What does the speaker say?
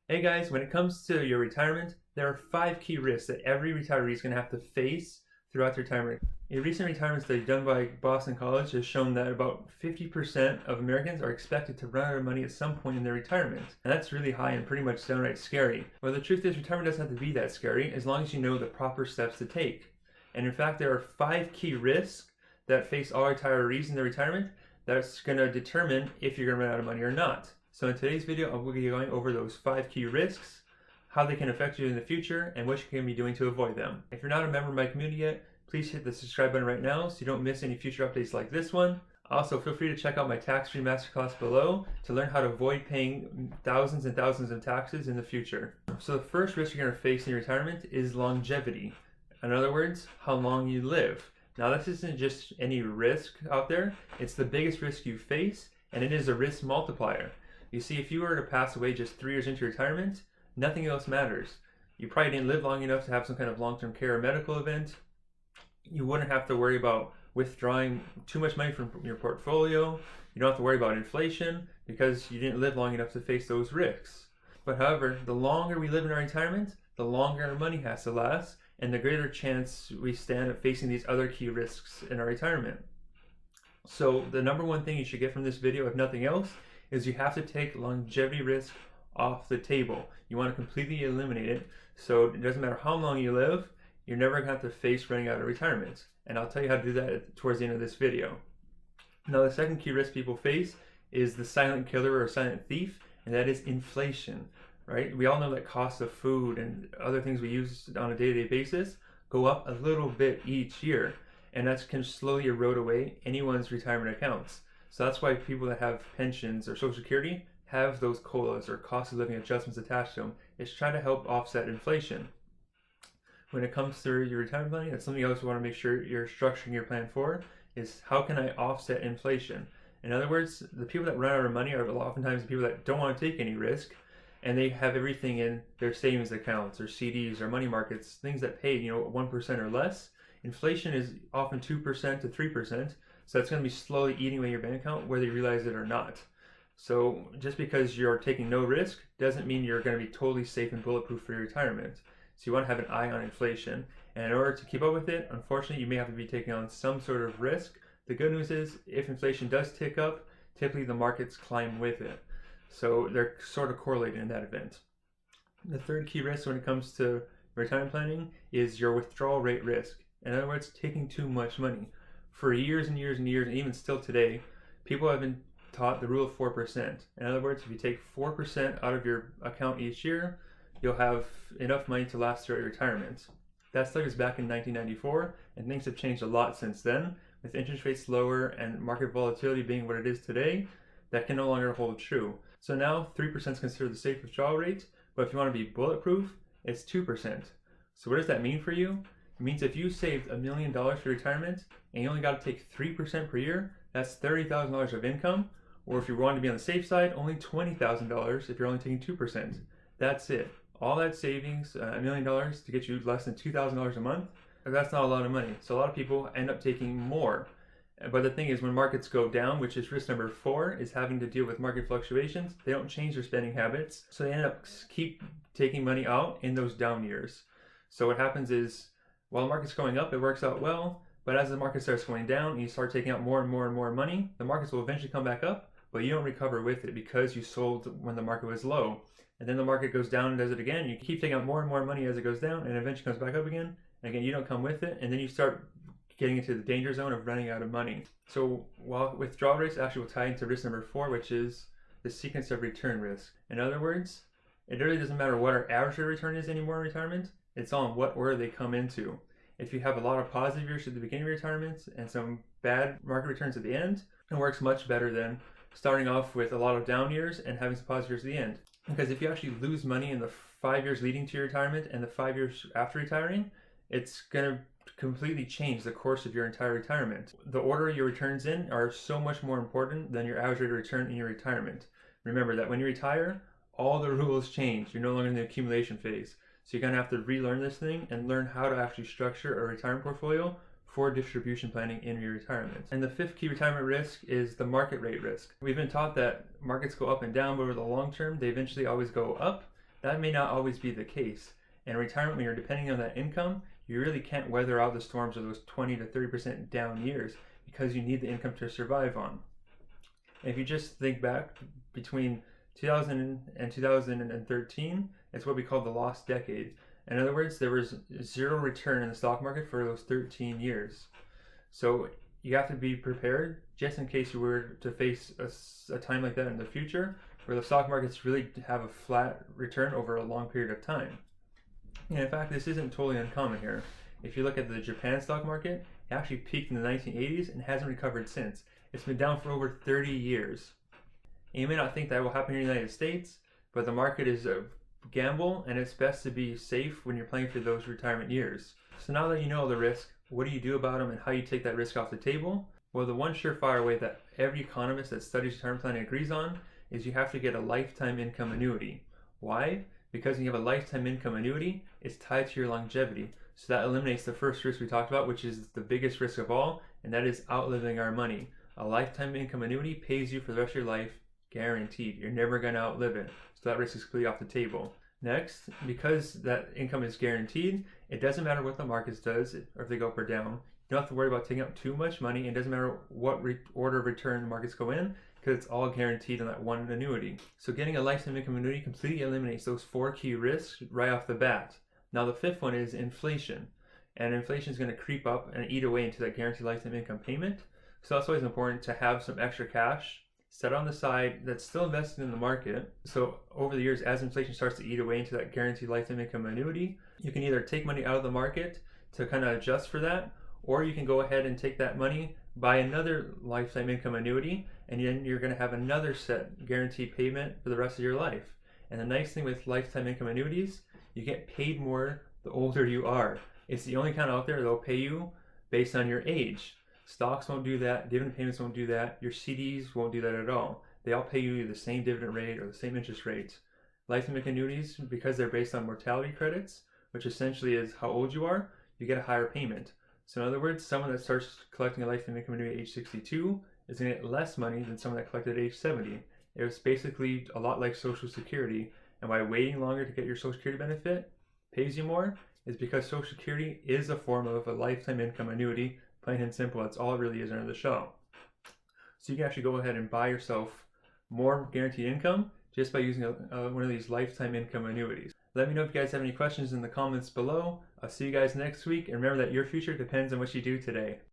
Hey guys, when it comes to your retirement, there are 5 key risks that every retiree is going to have to face throughout their retirement. A recent retirement study done by Boston College has shown that about 50% of Americans are expected to run out of money at some point in their retirement. And that's really high and pretty much downright scary. Well, the truth is retirement doesn't have to be that scary as long as you know the proper steps to take. And in fact, there are 5 key risks that face all retirees in their retirement that's going to determine if you're going to run out of money or not. So in today's video, I'm going to be going over those 5 key risks, how they can affect you in the future, and what you can be doing to avoid them. If you're not a member of my community yet, please hit the subscribe button right now so you don't miss any future updates like this one. Also, feel free to check out my tax-free masterclass below to learn how to avoid paying thousands and thousands of taxes in the future. So the first risk you're going to face in your retirement is longevity. In other words, how long you live. Now this isn't just any risk out there, it's the biggest risk you face, and it is a risk multiplier. You see, if you were to pass away just 3 years into retirement, nothing else matters. You probably didn't live long enough to have some kind of long-term care or medical event. You wouldn't have to worry about withdrawing too much money from your portfolio. You don't have to worry about inflation because you didn't live long enough to face those risks. But however, the longer we live in our retirement, the longer our money has to last, and the greater chance we stand at facing these other key risks in our retirement. So the number one thing you should get from this video, if nothing else, is you have to take longevity risk off the table. You want to completely eliminate it, so it doesn't matter how long you live, you're never going to have to face running out of retirement. And I'll tell you how to do that towards the end of this video. Now the second key risk people face is the silent killer or silent thief, and that is inflation, right? We all know that costs of food and other things we use on a day-to-day basis go up a little bit each year, and that can slowly erode away anyone's retirement accounts. So that's why people that have pensions or Social Security have those COLAs or cost of living adjustments attached to them. It's trying to help offset inflation. When it comes to your retirement planning, that's something else you want to make sure you're structuring your plan for, is how can I offset inflation? In other words, the people that run out of money are oftentimes the people that don't want to take any risk, and they have everything in their savings accounts or CDs or money markets, things that pay 1% or less. Inflation is often 2% to 3%. So it's going to be slowly eating away your bank account whether you realize it or not. So just because you're taking no risk doesn't mean you're going to be totally safe and bulletproof for your retirement. So you want to have an eye on inflation. And in order to keep up with it, unfortunately, you may have to be taking on some sort of risk. The good news is if inflation does tick up, typically the markets climb with it. So they're sort of correlated in that event. The third key risk when it comes to retirement planning is your withdrawal rate risk. In other words, taking too much money. For years and years and years, and even still today, people have been taught the rule of 4%. In other words, if you take 4% out of your account each year, you'll have enough money to last throughout your retirement. That study was back in 1994, and things have changed a lot since then. With interest rates lower and market volatility being what it is today, that can no longer hold true. So now 3% is considered the safe withdrawal rate, but if you want to be bulletproof, it's 2%. So what does that mean for you? It means if you saved $1 million for retirement and you only got to take 3% per year, that's $30,000 of income. Or if you want to be on the safe side, only $20,000 if you're only taking 2%. That's it. All that savings, $1 million to get you less than $2,000 a month, that's not a lot of money. So a lot of people end up taking more. But the thing is, when markets go down, which is risk number 4, is having to deal with market fluctuations, they don't change their spending habits. So they end up keep taking money out in those down years. So what happens is, while the market's going up, it works out well, but as the market starts going down and you start taking out more and more and more money, the markets will eventually come back up, but you don't recover with it because you sold when the market was low. And then the market goes down and does it again. You keep taking out more and more money as it goes down and eventually comes back up again. And again, you don't come with it, and then you start getting into the danger zone of running out of money. So while withdrawal rates actually will tie into risk number 4, which is the sequence of return risk. In other words, it really doesn't matter what our average return is anymore in retirement. It's all in what order they come into. If you have a lot of positive years at the beginning of retirement and some bad market returns at the end, it works much better than starting off with a lot of down years and having some positive years at the end. Because if you actually lose money in the 5 years leading to your retirement and the 5 years after retiring, it's going to completely change the course of your entire retirement. The order your returns in are so much more important than your average rate of return in your retirement. Remember that when you retire, all the rules change. You're no longer in the accumulation phase. So you're going to have to relearn this thing and learn how to actually structure a retirement portfolio for distribution planning in your retirement. And the 5th key retirement risk is the market rate risk. We've been taught that markets go up and down, but over the long term, they eventually always go up. That may not always be the case. In retirement, when you're depending on that income, you really can't weather out the storms of those 20 to 30% down years because you need the income to survive on. And if you just think back between 2000 and 2013, it's what we call the lost decade. In other words, there was zero return in the stock market for those 13 years. So you have to be prepared just in case you were to face a time like that in the future, where the stock markets really have a flat return over a long period of time. And in fact, this isn't totally uncommon here. If you look at the Japan stock market, it actually peaked in the 1980s and hasn't recovered since. It's been down for over 30 years. And you may not think that will happen here in the United States, but the market is a gamble, and it's best to be safe when you're planning for those retirement years. So now that you know the risk, what do you do about them and how you take that risk off the table? Well, the one surefire way that every economist that studies retirement planning agrees on is you have to get a lifetime income annuity. Why? Because when you have a lifetime income annuity, it's tied to your longevity. So that eliminates the first risk we talked about, which is the biggest risk of all, and that is outliving our money. A lifetime income annuity pays you for the rest of your life, guaranteed. You're never going to outlive it. So that risk is completely off the table. Next, because that income is guaranteed, it doesn't matter what the markets does or if they go up or down. You don't have to worry about taking out too much money. It doesn't matter what order of return the markets go in, because it's all guaranteed on that one annuity. So getting a lifetime income annuity completely eliminates those 4 key risks right off the bat. Now the fifth one is inflation. And inflation is going to creep up and eat away into that guaranteed lifetime income payment. So that's always important to have some extra cash set on the side that's still invested in the market. So over the years, as inflation starts to eat away into that guaranteed lifetime income annuity, you can either take money out of the market to kind of adjust for that, or you can go ahead and take that money, buy another lifetime income annuity, and then you're going to have another set guaranteed payment for the rest of your life. And the nice thing with lifetime income annuities, you get paid more the older you are. It's the only kind out there that'll pay you based on your age. Stocks won't do that, dividend payments won't do that, your CDs won't do that at all. They all pay you the same dividend rate or the same interest rates. Lifetime income annuities, because they're based on mortality credits, which essentially is how old you are, you get a higher payment. So in other words, someone that starts collecting a lifetime income annuity at age 62 is going to get less money than someone that collected at age 70. It was basically a lot like Social Security, and why waiting longer to get your Social Security benefit pays you more is because Social Security is a form of a lifetime income annuity. Plain and simple, that's all it really is under the shell. So you can actually go ahead and buy yourself more guaranteed income just by using one of these lifetime income annuities. Let me know if you guys have any questions in the comments below. I'll see you guys next week, and remember that your future depends on what you do today.